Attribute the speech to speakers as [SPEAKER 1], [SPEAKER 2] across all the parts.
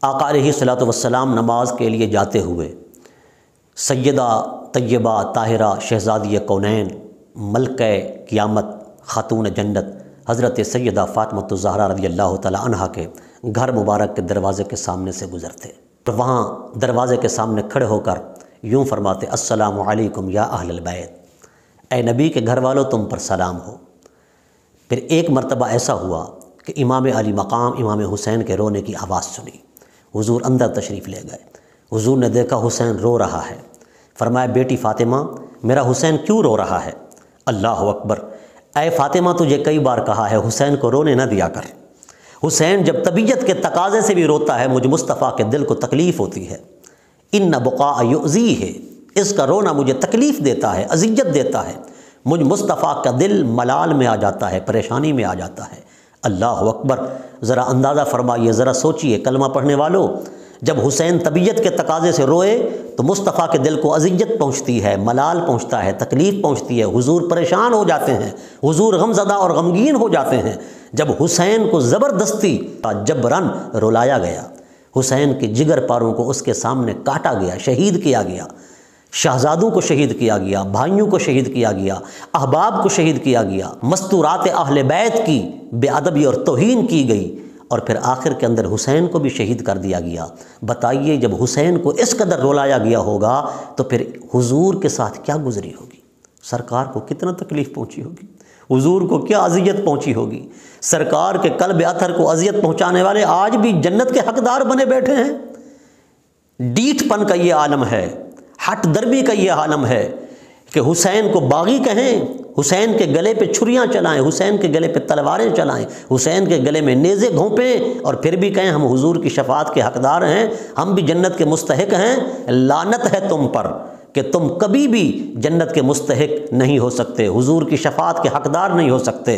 [SPEAKER 1] آقا علیہ الصلوۃ والسلام نماز کے لیے جاتے ہوئے سیدہ طیبہ طاہرہ شہزادی کونین ملکہ قیامت خاتون جنت حضرت سیدہ فاطمۃ الزہرا رضی اللہ تعالی عنہا کے گھر مبارک کے دروازے کے سامنے سے گزرتے اور وہاں دروازے کے سامنے کھڑے ہو کر یوں فرماتے السلام علیکم یا اہل البیت، اے نبی کے گھر والوں تم پر سلام ہو۔ پھر ایک مرتبہ ایسا ہوا کہ امام علی مقام امام حسین کے رونے کی آواز سنی، حضور اندر تشریف لے گئے، حضور نے دیکھا حسین رو رہا ہے، فرمایا بیٹی فاطمہ میرا حسین کیوں رو رہا ہے؟ اللہ اکبر، اے فاطمہ تجھے کئی بار کہا ہے حسین کو رونے نہ دیا کر، حسین جب طبیعت کے تقاضے سے بھی روتا ہے مجھ مصطفیٰ کے دل کو تکلیف ہوتی ہے، ان بقاء یؤذیہ ہے، اس کا رونا مجھے تکلیف دیتا ہے، اذیت دیتا ہے، مجھ مصطفیٰ کا دل ملال میں آ جاتا ہے، پریشانی میں آ جاتا ہے۔ اللہ اکبر، ذرا اندازہ فرمائیے، ذرا سوچئے کلمہ پڑھنے والوں، جب حسین طبیعت کے تقاضے سے روئے تو مصطفیٰ کے دل کو اذیت پہنچتی ہے، ملال پہنچتا ہے، تکلیف پہنچتی ہے، حضور پریشان ہو جاتے ہیں، حضور غمزدہ اور غمگین ہو جاتے ہیں۔ جب حسین کو زبردستی جبراً رلایا گیا، حسین کے جگر پاروں کو اس کے سامنے کاٹا گیا، شہید کیا گیا، شہزادوں کو شہید کیا گیا، بھائیوں کو شہید کیا گیا، احباب کو شہید کیا گیا، مستورات اہل بیت کی بے ادبی اور توہین کی گئی، اور پھر آخر کے اندر حسین کو بھی شہید کر دیا گیا۔ بتائیے جب حسین کو اس قدر رلایا گیا ہوگا تو پھر حضور کے ساتھ کیا گزری ہوگی؟ سرکار کو کتنا تکلیف پہنچی ہوگی، حضور کو کیا اذیت پہنچی ہوگی۔ سرکار کے قلب اطہر کو اذیت پہنچانے والے آج بھی جنت کے حقدار بنے بیٹھے ہیں۔ ڈیٹھ پن کا یہ عالم ہے، ہٹ دربی کا یہ عالم ہے کہ حسین کو باغی کہیں، حسین کے گلے پہ چھریاں چلائیں، حسین کے گلے پہ تلواریں چلائیں، حسین کے گلے میں نیزے گھونپیں، اور پھر بھی کہیں ہم حضور کی شفاعت کے حقدار ہیں، ہم بھی جنت کے مستحق ہیں۔ لعنت ہے تم پر کہ تم کبھی بھی جنت کے مستحق نہیں ہو سکتے، حضور کی شفاعت کے حقدار نہیں ہو سکتے۔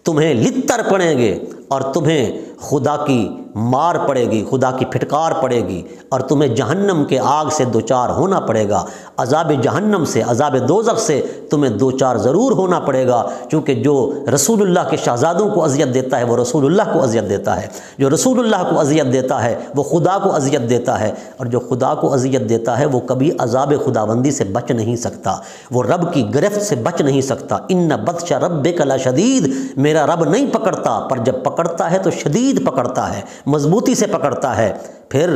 [SPEAKER 1] تمہیں لتر پڑیں گے اور تمہیں خدا کی مار پڑے گی، خدا کی پھٹکار پڑے گی، اور تمہیں جہنم کے آگ سے دوچار ہونا پڑے گا، عذاب جہنم سے، عذاب دوزخ سے تمہیں دوچار ضرور ہونا پڑے گا، کیونکہ جو رسول اللہ کے شہزادوں کو اذیت دیتا ہے وہ رسول اللہ کو اذیت دیتا ہے، جو رسول اللہ کو اذیت دیتا ہے وہ خدا کو اذیت دیتا ہے، اور جو خدا کو اذیت دیتا ہے وہ کبھی عذاب خداوندی سے بچ نہیں سکتا، وہ رب کی گرفت سے بچ نہیں سکتا۔ ان بطش ربک لشدید، میرا رب نہیں پکڑتا، پر جب پکڑتا ہے تو شدید پکڑتا ہے، مضبوطی سے پکڑتا ہے، پھر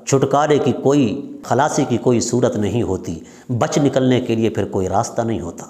[SPEAKER 1] چھٹکارے کی کوئی، خلاصی کی کوئی صورت نہیں ہوتی، بچ نکلنے کے لیے پھر کوئی راستہ نہیں ہوتا۔